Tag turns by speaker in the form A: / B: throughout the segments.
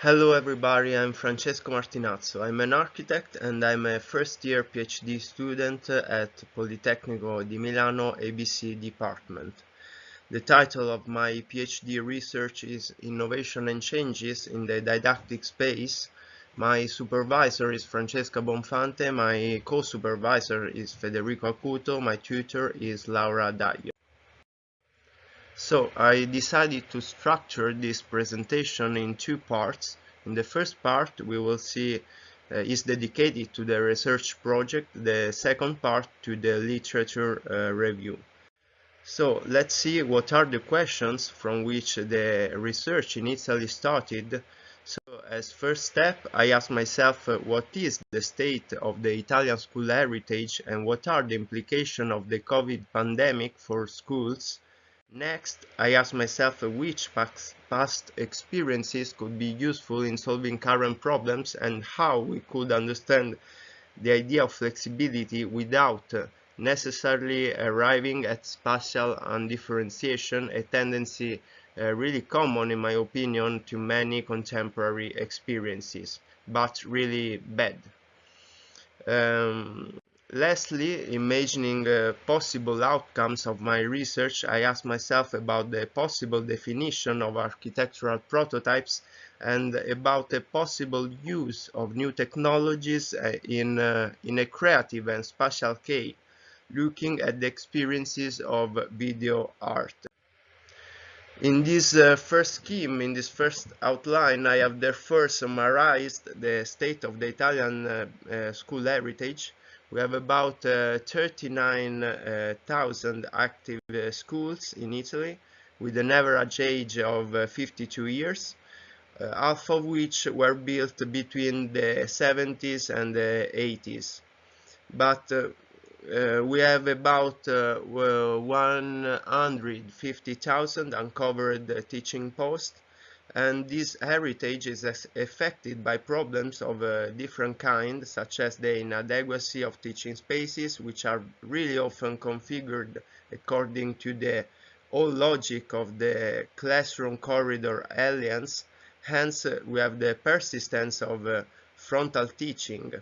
A: Hello everybody, I'm Francesco Martinazzo. I'm an architect and I'm a first-year PhD student at Politecnico di Milano ABC department. The title of my PhD research is Innovation and Changes in the Didactic Space. My supervisor is Francesca Bonfante, my co-supervisor is Federico Acuto, my tutor is Laura Daio. So I decided to structure this presentation in two parts. In the first part we will see is dedicated to the research project, the second part to the literature review. So let's see what are the questions from which the research initially started. So as first step I asked myself what is the state of the Italian school heritage and what are the implications of the COVID pandemic for schools. Next, I asked myself which past experiences could be useful in solving current problems and how we could understand the idea of flexibility without necessarily arriving at spatial undifferentiation, a tendency really common in my opinion to many contemporary experiences, but really bad. Lastly, imagining possible outcomes of my research, I asked myself about the possible definition of architectural prototypes and about the possible use of new technologies in a creative and spatial case, looking at the experiences of video art. In this first scheme, in this first outline, I have therefore summarized the state of the Italian school heritage. We have about 39,000 active schools in Italy, with an average age of 52 years, half of which were built between the 70s and the 80s. But we have about 150,000 uncovered teaching posts, and this heritage is affected by problems of a different kind, such as the inadequacy of teaching spaces, which are really often configured according to the old logic of the classroom corridor alliance. Hence, we have the persistence of frontal teaching.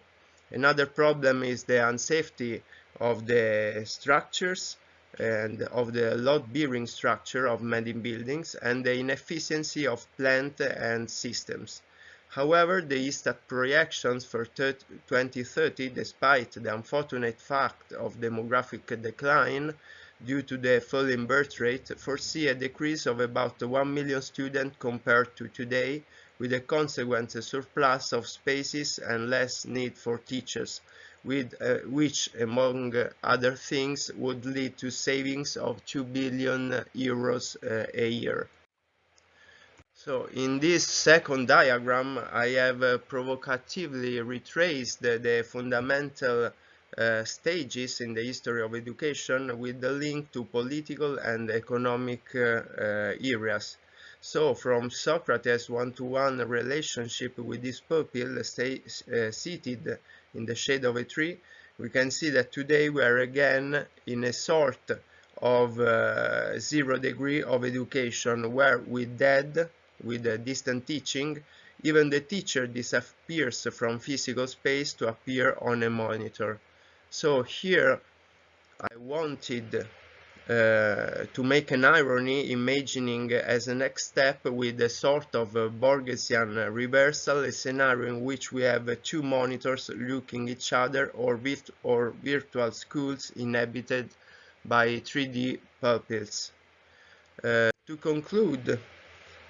A: Another problem is the unsafety of the structures and of the load-bearing structure of many buildings and the inefficiency of plant and systems. However, the ISTAT projections for 2030, despite the unfortunate fact of demographic decline due to the falling birth rate, foresee a decrease of about 1 million students compared to today, with a consequent surplus of spaces and less need for teachers, which, among other things, would lead to savings of 2 billion euros a year. So in this second diagram, I have provocatively retraced the fundamental stages in the history of education with the link to political and economic areas. So from Socrates' one-to-one relationship with his pupil seated in the shade of a tree, we can see that today we are again in a sort of 0 degree of education where with distant teaching, even the teacher disappears from physical space to appear on a monitor. So here I wanted to make an irony, imagining as a next step with a sort of Borgesian reversal, a scenario in which we have two monitors looking each other or virtual schools inhabited by 3D pupils. To conclude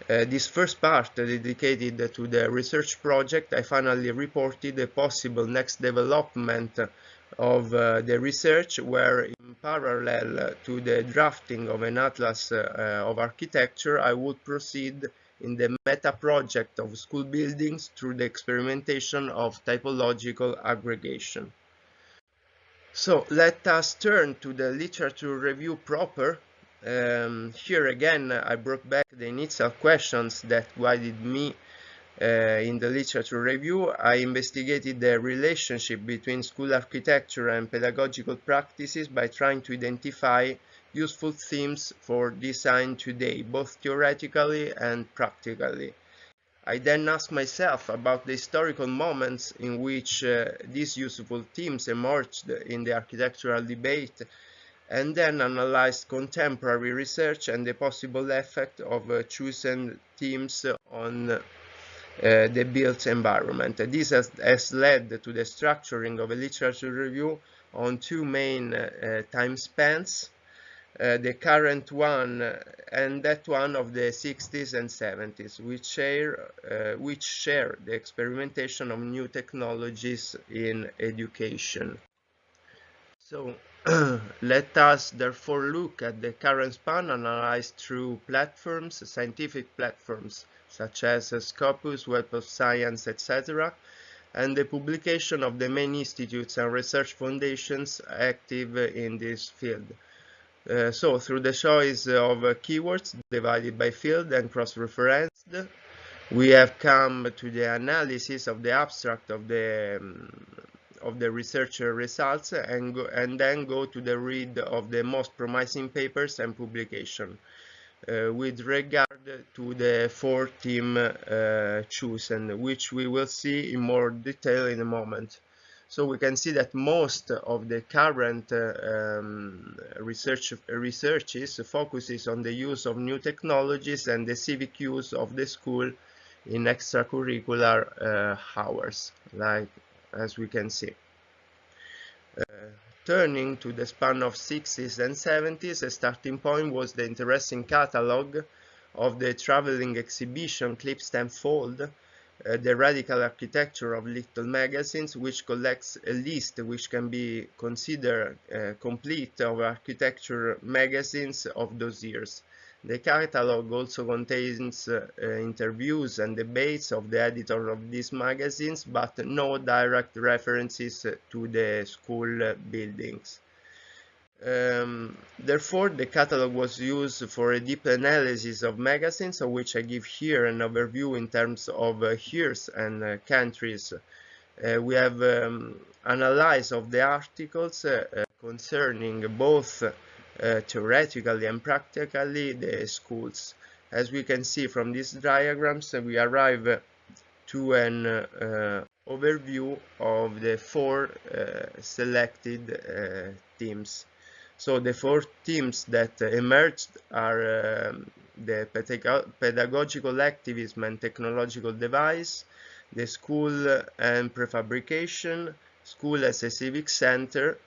A: this first part dedicated to the research project, I finally reported a possible next development of the research, where in parallel to the drafting of an atlas of architecture, I would proceed in the meta project of school buildings through the experimentation of typological aggregation. So let us turn to the literature review proper. Here again I brought back the initial questions that guided me in the literature review. I investigated the relationship between school architecture and pedagogical practices by trying to identify useful themes for design today, both theoretically and practically. I then asked myself about the historical moments in which these useful themes emerged in the architectural debate, and then analyzed contemporary research and the possible effect of chosen themes on the built environment. This has led to the structuring of a literature review on two main time spans, the current one and that one of the 60s and 70s, which share the experimentation of new technologies in education. So let us therefore look at the current span analyzed through platforms, scientific platforms such as Scopus, Web of Science, etc., and the publication of the main institutes and research foundations active in this field. So through the choice of keywords divided by field and cross-referenced, we have come to the analysis of the abstract of the research results and then go to the read of the most promising papers and publication with regard to the four theme chosen, which we will see in more detail in a moment. So we can see that most of the current researches focuses on the use of new technologies and the civic use of the school in extracurricular hours, like as we can see. Turning to the span of 60s and 70s, a starting point was the interesting catalogue of the traveling exhibition Clips Tenfold, the radical architecture of little magazines, which collects a list which can be considered complete of architecture magazines of those years. The catalogue also contains interviews and debates of the editor of these magazines, but no direct references to the school buildings. Therefore, the catalogue was used for a deep analysis of magazines, of which I give here an overview in terms of years and countries. We have analyzed of the articles concerning both theoretically and practically the schools. As we can see from these diagrams, we arrive to an overview of the four selected themes. So the four themes that emerged are the pedagogical activism and technological device, the school and prefabrication, school as a civic center,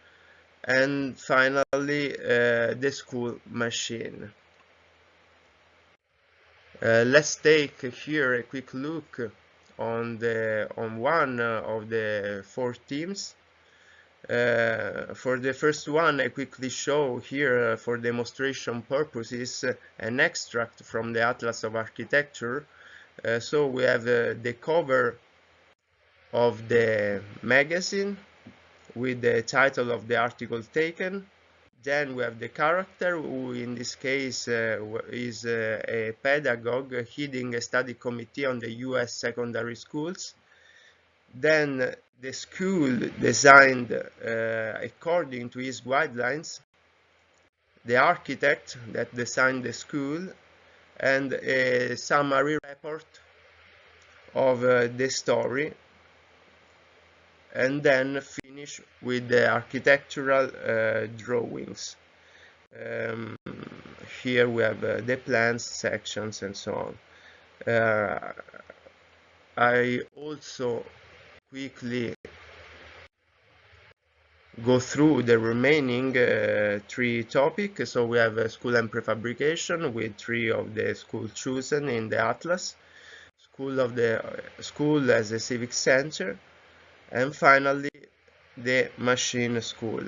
A: and finally the school machine. Let's take here a quick look on one of the four themes. For the first one, I quickly show here for demonstration purposes an extract from the Atlas of Architecture. So we have the cover of the magazine with the title of the article taken. Then we have the character, who in this case is a pedagogue heading a study committee on the US secondary schools. Then the school designed according to his guidelines, the architect that designed the school, and a summary report of the story, and then finish with the architectural drawings. Here we have the plans, sections, and so on. I also quickly go through the remaining three topics. So we have school and prefabrication with three of the schools chosen in the atlas, school as a civic center, and finally the machine school.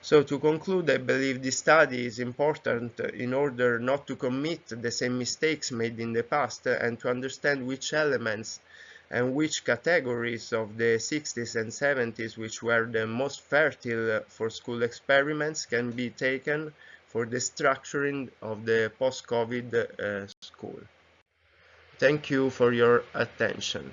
A: So to conclude, I believe this study is important in order not to commit the same mistakes made in the past and to understand which elements and which categories of the 60s and 70s, which were the most fertile for school experiments, can be taken for the structuring of the post-COVID school. Thank you for your attention.